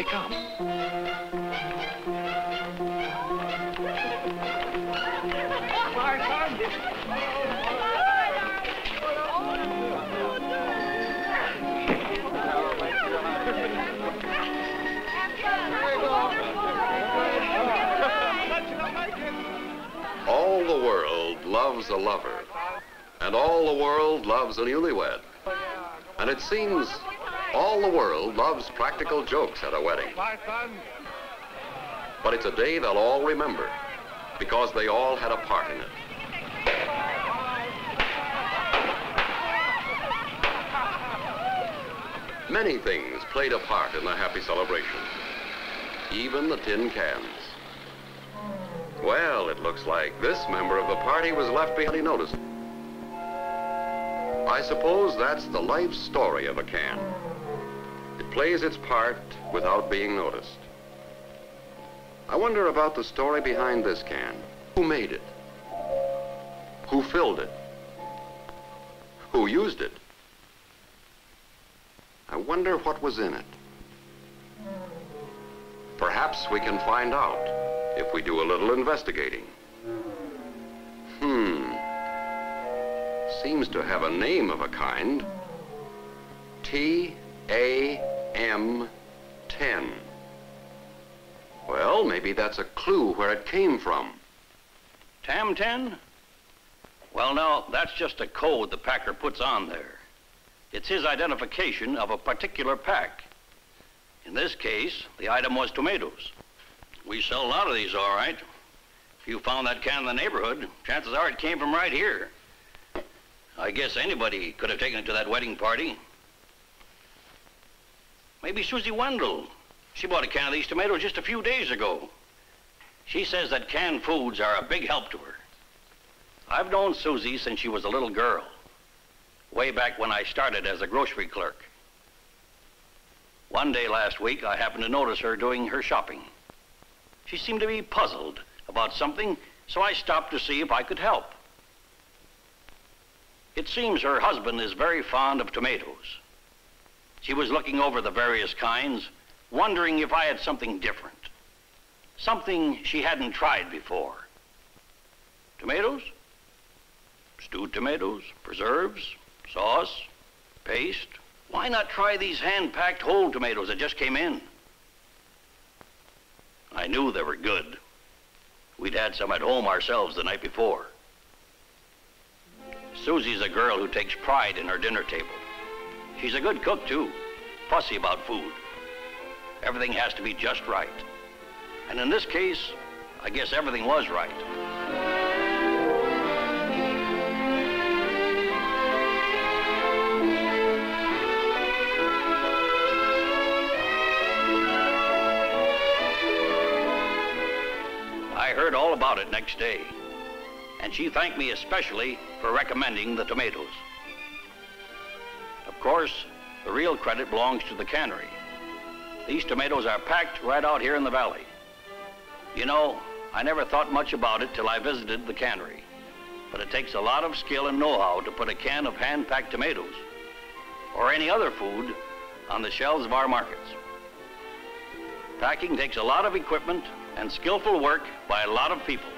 they come. All the world loves a lover, and all the world loves a newlywed. And it seems all the world loves practical jokes at a wedding. But it's a day they'll all remember, because they all had a part in it. Many things played a part in the happy celebration, even the tin cans. Well, it looks like this member of the party was left behind unnoticed. I suppose that's the life story of a can. It plays its part without being noticed. I wonder about the story behind this can. Who made it? Who filled it? Who used it? I wonder what was in it. Perhaps we can find out if we do a little investigating. Seems to have a name of a kind. T-A-M 10. Well, maybe that's a clue where it came from. TAM 10? Well, no, that's just a code the packer puts on there. It's his identification of a particular pack. In this case, the item was tomatoes. We sell a lot of these, all right. If you found that can in the neighborhood, chances are it came from right here. I guess anybody could have taken it to that wedding party. Maybe Susie Wendell. She bought a can of these tomatoes just a few days ago. She says that canned foods are a big help to her. I've known Susie since she was a little girl, way back when I started as a grocery clerk. One day last week, I happened to notice her doing her shopping. She seemed to be puzzled about something, so I stopped to see if I could help. It seems her husband is very fond of tomatoes. She was looking over the various kinds, wondering if I had something different, something she hadn't tried before. Tomatoes? Stewed tomatoes, preserves, sauce, paste. Why not try these hand-packed whole tomatoes that just came in? I knew they were good. We'd had some at home ourselves the night before. Susie's a girl who takes pride in her dinner table. She's a good cook, too, fussy about food. Everything has to be just right. And in this case, I guess everything was right. I heard all about it next day, and she thanked me especially for recommending the tomatoes. Of course, the real credit belongs to the cannery. These tomatoes are packed right out here in the valley. You know, I never thought much about it till I visited the cannery, but it takes a lot of skill and know-how to put a can of hand-packed tomatoes or any other food on the shelves of our markets. Packing takes a lot of equipment and skillful work by a lot of people.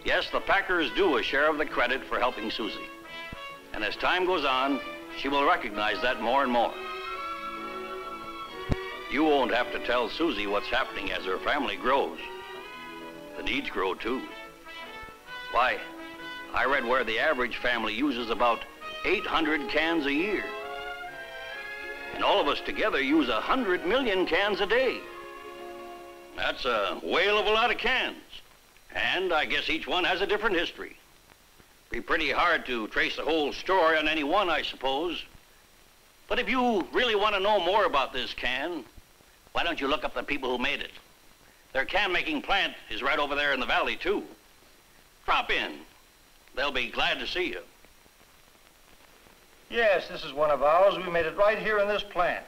Yes, the packers do a share of the credit for helping Susie. And as time goes on, she will recognize that more and more. You won't have to tell Susie what's happening as her family grows. The needs grow too. Why, I read where the average family uses about 800 cans a year. And all of us together use 100 million cans a day. That's a whale of a lot of cans. And I guess each one has a different history. Be pretty hard to trace the whole story on any one, I suppose. But if you really want to know more about this can, why don't you look up the people who made it? Their can-making plant is right over there in the valley, too. Drop in. They'll be glad to see you. Yes, this is one of ours. We made it right here in this plant.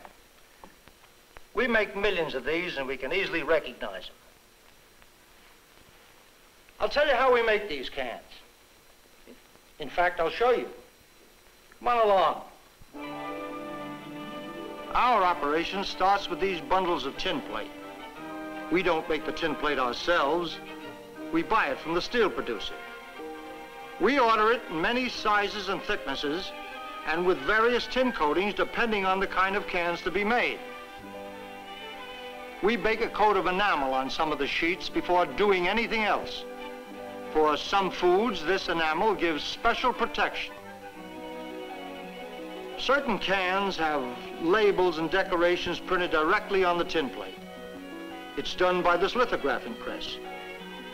We make millions of these, and we can easily recognize them. I'll tell you how we make these cans. In fact, I'll show you. Come on along. Our operation starts with these bundles of tin plate. We don't make the tin plate ourselves. We buy it from the steel producer. We order it in many sizes and thicknesses and with various tin coatings depending on the kind of cans to be made. We bake a coat of enamel on some of the sheets before doing anything else. For some foods, this enamel gives special protection. Certain cans have labels and decorations printed directly on the tin plate. It's done by this lithographing press.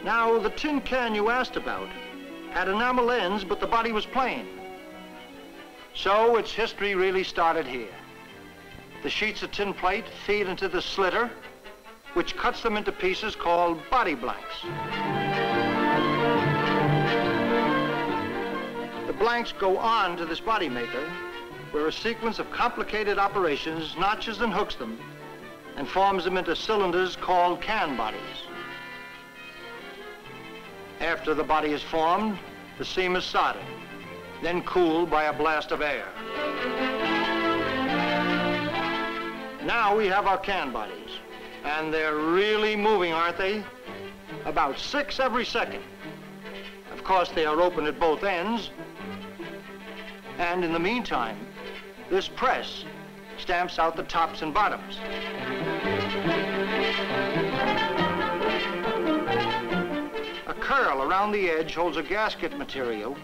Now, the tin can you asked about had enamel ends, but the body was plain. So its history really started here. The sheets of tin plate feed into the slitter, which cuts them into pieces called body blanks. The blanks go on to this body maker, where a sequence of complicated operations notches and hooks them and forms them into cylinders called can bodies. After the body is formed, the seam is soldered, then cooled by a blast of air. Now we have our can bodies, and they're really moving, aren't they? About 6 every second. Of course, they are open at both ends, and in the meantime, this press stamps out the tops and bottoms. A curl around the edge holds a gasket material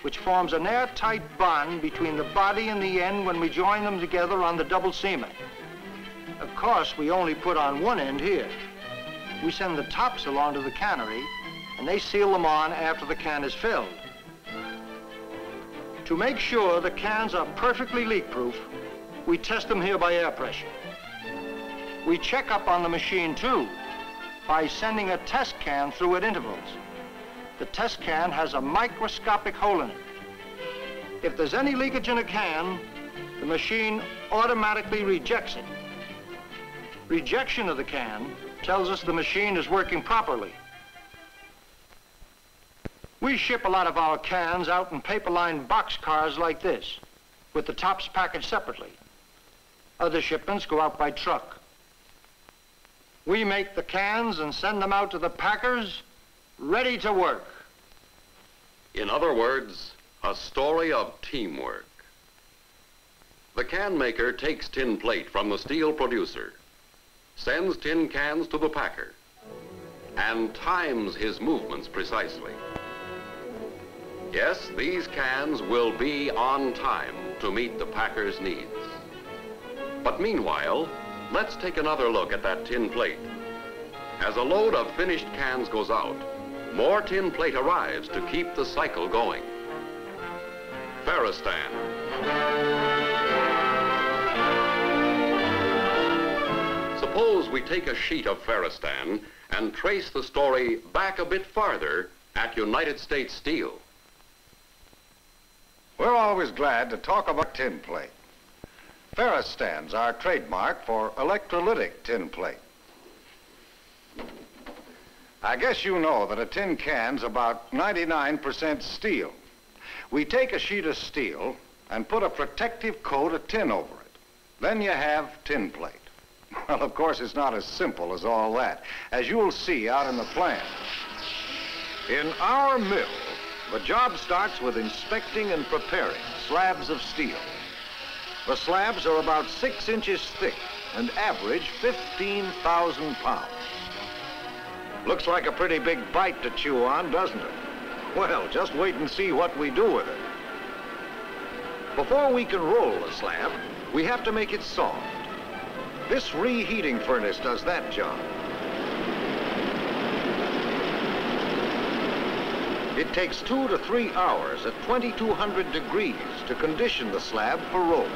which forms an airtight bond between the body and the end when we join them together on the double seaman. Of course, we only put on one end here. We send the tops along to the cannery, and they seal them on after the can is filled. To make sure the cans are perfectly leak-proof, we test them here by air pressure. We check up on the machine, too, by sending a test can through at intervals. The test can has a microscopic hole in it. If there's any leakage in a can, the machine automatically rejects it. Rejection of the can tells us the machine is working properly. We ship a lot of our cans out in paper-lined boxcars like this, with the tops packaged separately. Other shipments go out by truck. We make the cans and send them out to the packers, ready to work. In other words, a story of teamwork. The can maker takes tin plate from the steel producer, sends tin cans to the packer, and times his movements precisely. Yes, these cans will be on time to meet the packer's needs. But meanwhile, let's take another look at that tin plate. As a load of finished cans goes out, more tin plate arrives to keep the cycle going. Ferristan. Suppose we take a sheet of Ferristan and trace the story back a bit farther at United States Steel. We're always glad to talk about tin plate. Ferristan's our trademark for electrolytic tin plate. I guess you know that a tin can's about 99% steel. We take a sheet of steel and put a protective coat of tin over it. Then you have tin plate. Well, of course, it's not as simple as all that, as you'll see out in the plant. In our mill, the job starts with inspecting and preparing slabs of steel. The slabs are about 6 inches thick and average 15,000 pounds. Looks like a pretty big bite to chew on, doesn't it? Well, just wait and see what we do with it. Before we can roll the slab, we have to make it soft. This reheating furnace does that job. It takes 2 to 3 hours at 2,200 degrees to condition the slab for rolling.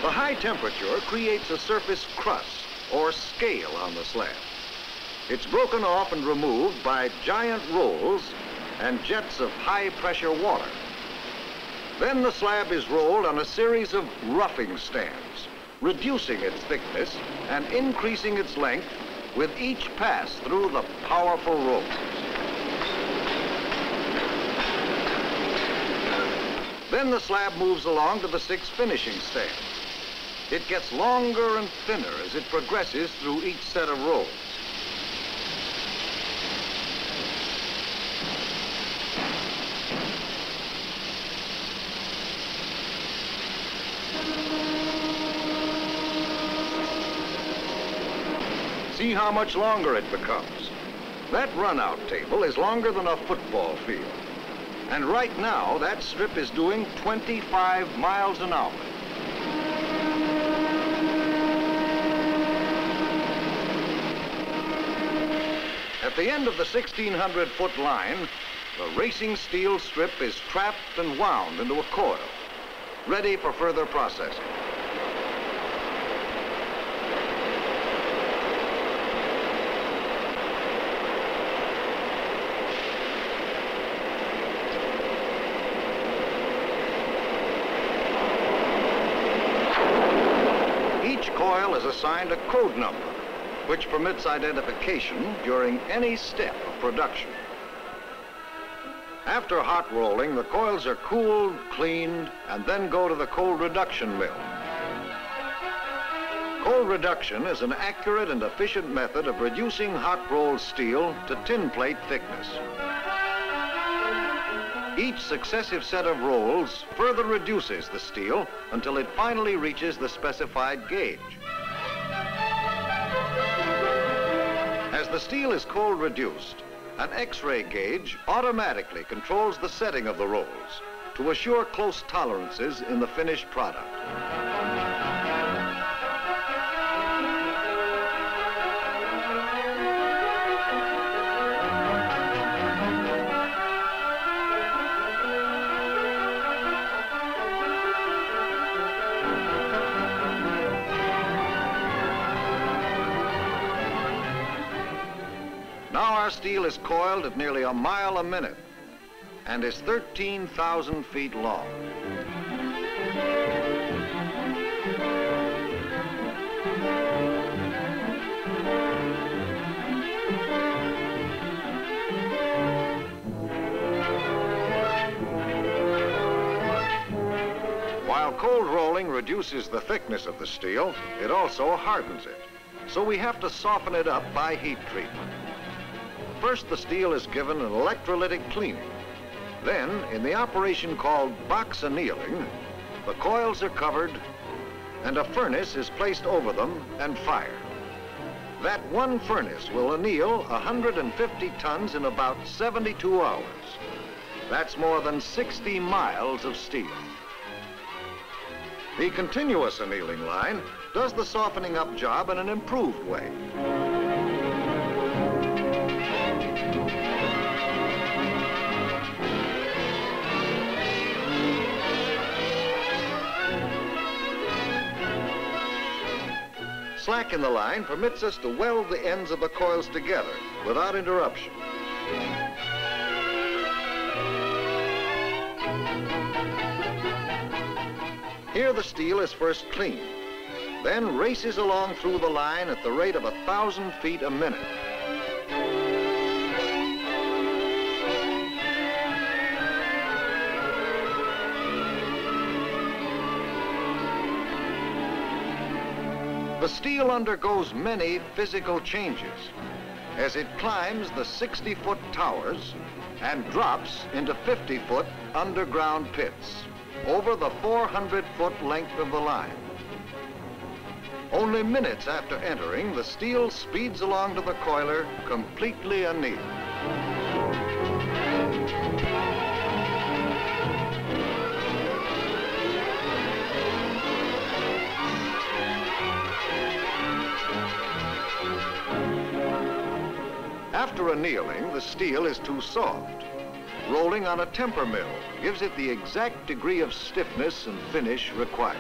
The high temperature creates a surface crust or scale on the slab. It's broken off and removed by giant rolls and jets of high-pressure water. Then the slab is rolled on a series of roughing stands, reducing its thickness and increasing its length with each pass through the powerful rope. Then the slab moves along to the 6th finishing stand. It gets longer and thinner as it progresses through each set of rolls. See how much longer it becomes. That runout table is longer than a football field. And right now, that strip is doing 25 miles an hour. At the end of the 1,600-foot line, the racing steel strip is trapped and wound into a coil, ready for further processing. Each coil is assigned a code number, which permits identification during any step of production. After hot rolling, the coils are cooled, cleaned, and then go to the cold reduction mill. Cold reduction is an accurate and efficient method of reducing hot rolled steel to tin plate thickness. Each successive set of rolls further reduces the steel until it finally reaches the specified gauge. As the steel is cold reduced, an X-ray gauge automatically controls the setting of the rolls to assure close tolerances in the finished product. Now our steel is coiled at nearly a mile a minute and is 13,000 feet long. While cold rolling reduces the thickness of the steel, it also hardens it. So we have to soften it up by heat treatment. First, the steel is given an electrolytic cleaning. Then, in the operation called box annealing, the coils are covered and a furnace is placed over them and fired. That one furnace will anneal 150 tons in about 72 hours. That's more than 60 miles of steel. The continuous annealing line does the softening up job in an improved way. Slack in the line permits us to weld the ends of the coils together without interruption. Here the steel is first cleaned, then races along through the line at the rate of 1,000 feet a minute. The steel undergoes many physical changes as it climbs the 60-foot towers and drops into 50-foot underground pits over the 400-foot length of the line. Only minutes after entering, the steel speeds along to the coiler, completely annealed. After annealing, the steel is too soft. Rolling on a temper mill gives it the exact degree of stiffness and finish required.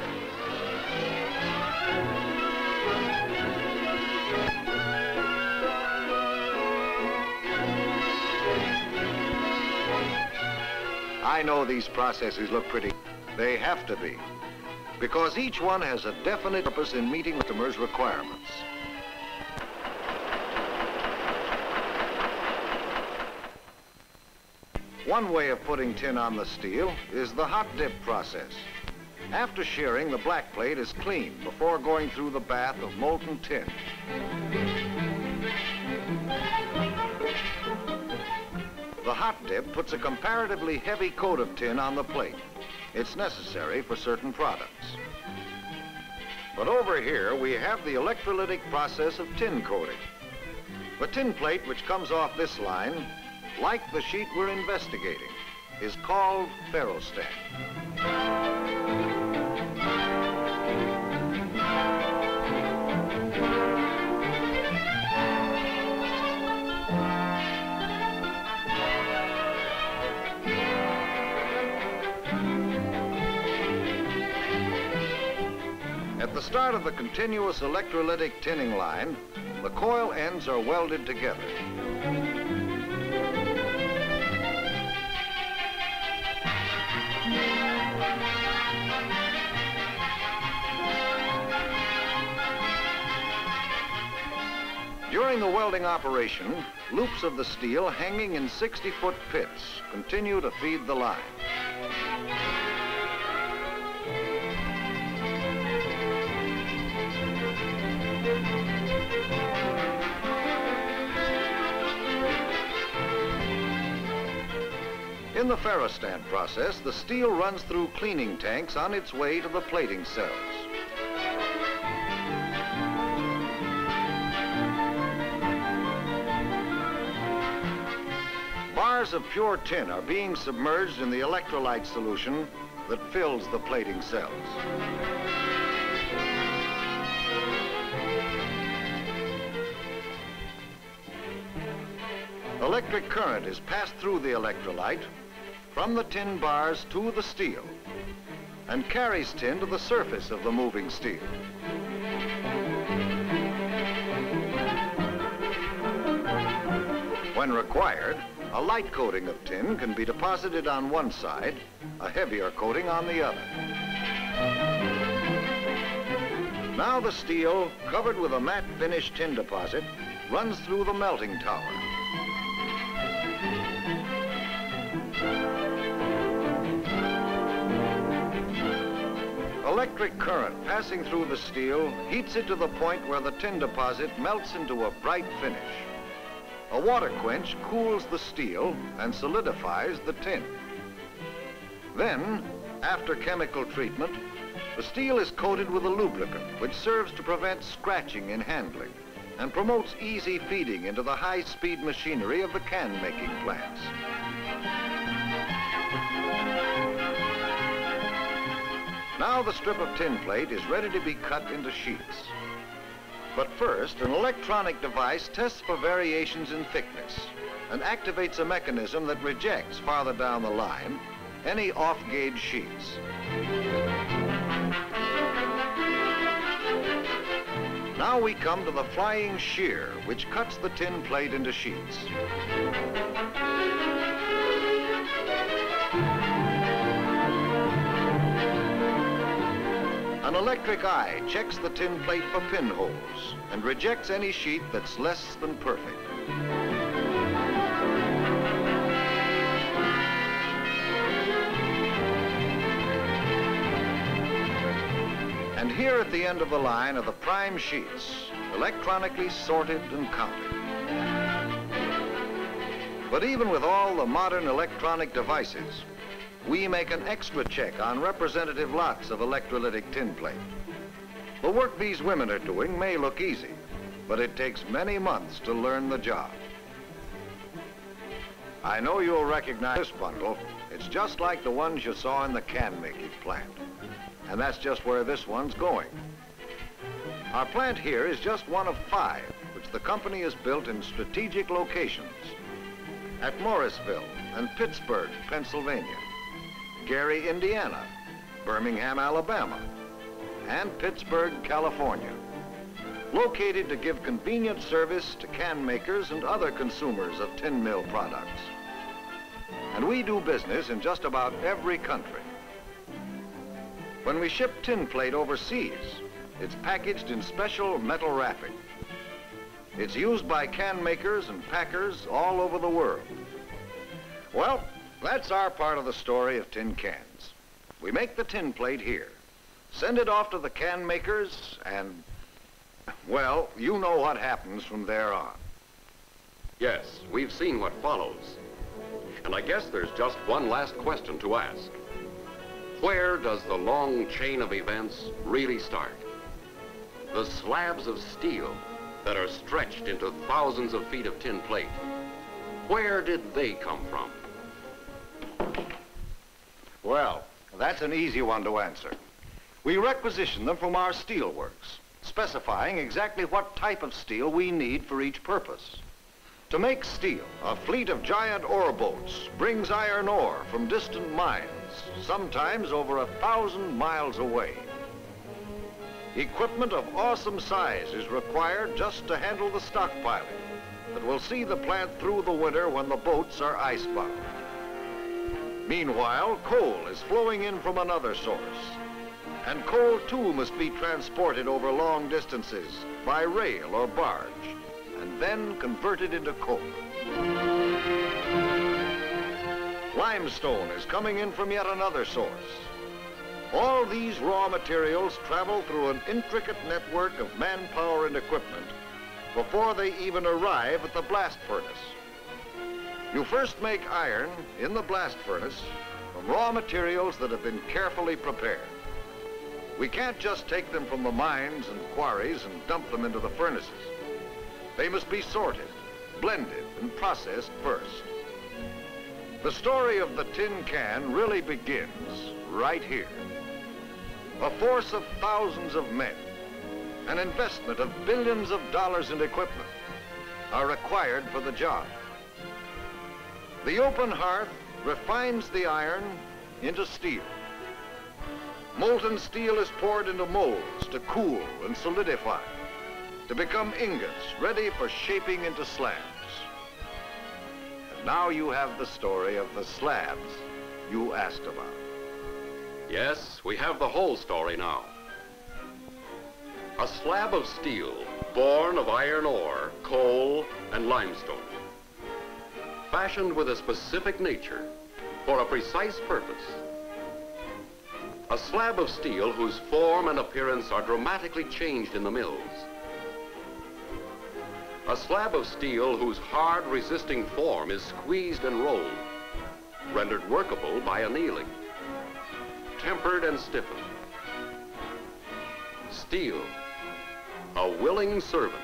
I know these processes look pretty. They have to be, because each one has a definite purpose in meeting customers' requirements. One way of putting tin on the steel is the hot dip process. After shearing, the black plate is cleaned before going through the bath of molten tin. The hot dip puts a comparatively heavy coat of tin on the plate. It's necessary for certain products. But over here, we have the electrolytic process of tin coating. The tin plate, which comes off this line, like the sheet we're investigating, is called ferrostat. At the start of the continuous electrolytic tinning line, the coil ends are welded together. During the welding operation, loops of the steel hanging in 60-foot pits continue to feed the line. In the ferrostat process, the steel runs through cleaning tanks on its way to the plating cells. Bars of pure tin are being submerged in the electrolyte solution that fills the plating cells. Electric current is passed through the electrolyte from the tin bars to the steel and carries tin to the surface of the moving steel. When required, a light coating of tin can be deposited on one side, a heavier coating on the other. Now the steel, covered with a matte finish tin deposit, runs through the melting tower. Electric current passing through the steel heats it to the point where the tin deposit melts into a bright finish. A water quench cools the steel and solidifies the tin. Then, after chemical treatment, the steel is coated with a lubricant which serves to prevent scratching in handling and promotes easy feeding into the high-speed machinery of the can-making plants. Now the strip of tin plate is ready to be cut into sheets. But first, an electronic device tests for variations in thickness and activates a mechanism that rejects farther down the line any off-gauge sheets. Now we come to the flying shear, which cuts the tin plate into sheets. An electric eye checks the tin plate for pinholes and rejects any sheet that's less than perfect. And here at the end of the line are the prime sheets, electronically sorted and counted. But even with all the modern electronic devices, we make an extra check on representative lots of electrolytic tin plate. The work these women are doing may look easy, but it takes many months to learn the job. I know you'll recognize this bundle. It's just like the ones you saw in the can-making plant. And that's just where this one's going. Our plant here is just one of 5, which the company has built in strategic locations. At Morrisville and Pittsburgh, Pennsylvania, Gary, Indiana, Birmingham, Alabama, and Pittsburgh, California, located to give convenient service to can makers and other consumers of tin mill products. And we do business in just about every country. When we ship tin plate overseas, it's packaged in special metal wrapping. It's used by can makers and packers all over the world. Well, That's our part of the story of tin cans. We make the tin plate here, send it off to the can makers, and, well, you know what happens from there on. Yes, we've seen what follows. And I guess there's just one last question to ask. Where does the long chain of events really start? The slabs of steel that are stretched into thousands of feet of tin plate. Where did they come from? Well, that's an easy one to answer. We requisition them from our steel works, specifying exactly what type of steel we need for each purpose. To make steel, a fleet of giant ore boats brings iron ore from distant mines, sometimes over 1,000 miles away. Equipment of awesome size is required just to handle the stockpiling that will see the plant through the winter when the boats are icebound. Meanwhile, coal is flowing in from another source. And coal, too, must be transported over long distances by rail or barge, and then converted into coke. Limestone is coming in from yet another source. All these raw materials travel through an intricate network of manpower and equipment before they even arrive at the blast furnace. You first make iron in the blast furnace from raw materials that have been carefully prepared. We can't just take them from the mines and quarries and dump them into the furnaces. They must be sorted, blended, and processed first. The story of the tin can really begins right here. A force of thousands of men, an investment of billions of dollars in equipment are required for the job. The open hearth refines the iron into steel. Molten steel is poured into molds to cool and solidify, to become ingots ready for shaping into slabs. And now you have the story of the slabs you asked about. Yes, we have the whole story now. A slab of steel born of iron ore, coal, and limestone. Fashioned with a specific nature for a precise purpose. A slab of steel whose form and appearance are dramatically changed in the mills. A slab of steel whose hard, resisting form is squeezed and rolled, rendered workable by annealing, tempered and stiffened. Steel, a willing servant,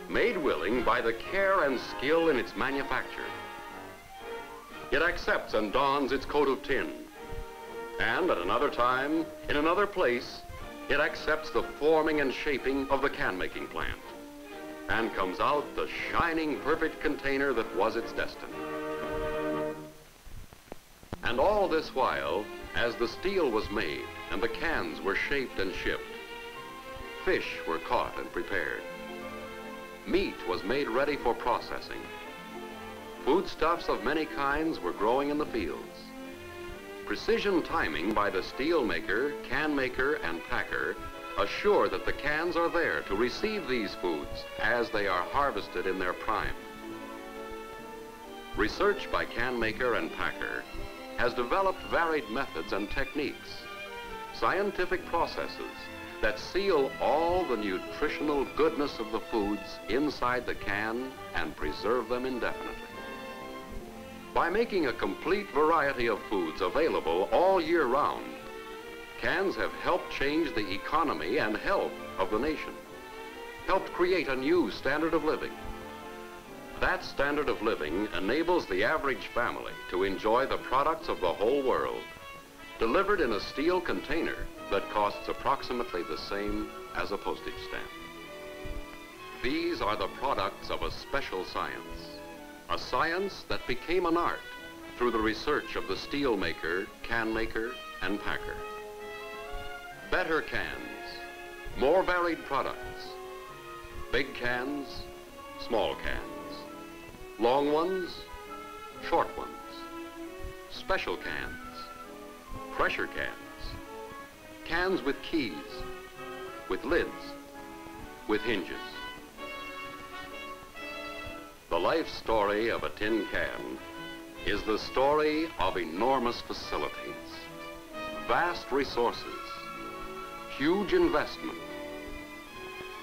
made willing by the care and skill in its manufacture. It accepts and dons its coat of tin, and at another time, in another place, it accepts the forming and shaping of the can-making plant, and comes out the shining, perfect container that was its destiny. And all this while, as the steel was made and the cans were shaped and shipped, fish were caught and prepared. Meat was made ready for processing. Foodstuffs of many kinds were growing in the fields. Precision timing by the steel maker, can maker, and packer assure that the cans are there to receive these foods as they are harvested in their prime. Research by can maker and packer has developed varied methods and techniques, scientific processes that seal all the nutritional goodness of the foods inside the can and preserve them indefinitely. By making a complete variety of foods available all year round, cans have helped change the economy and health of the nation, helped create a new standard of living. That standard of living enables the average family to enjoy the products of the whole world, delivered in a steel container that costs approximately the same as a postage stamp. These are the products of a special science, a science that became an art through the research of the steel maker, can maker, and packer. Better cans, more varied products, big cans, small cans, long ones, short ones, special cans, pressure cans, cans with keys, with lids, with hinges. The life story of a tin can is the story of enormous facilities, vast resources, huge investment,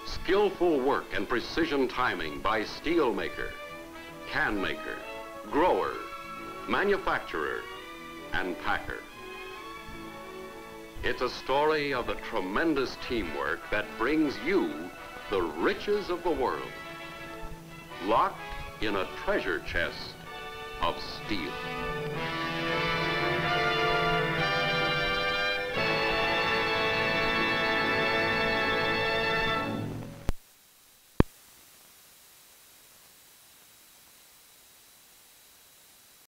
skillful work and precision timing by steel maker, can maker, grower, manufacturer, and packer. It's a story of the tremendous teamwork that brings you the riches of the world, locked in a treasure chest of steel.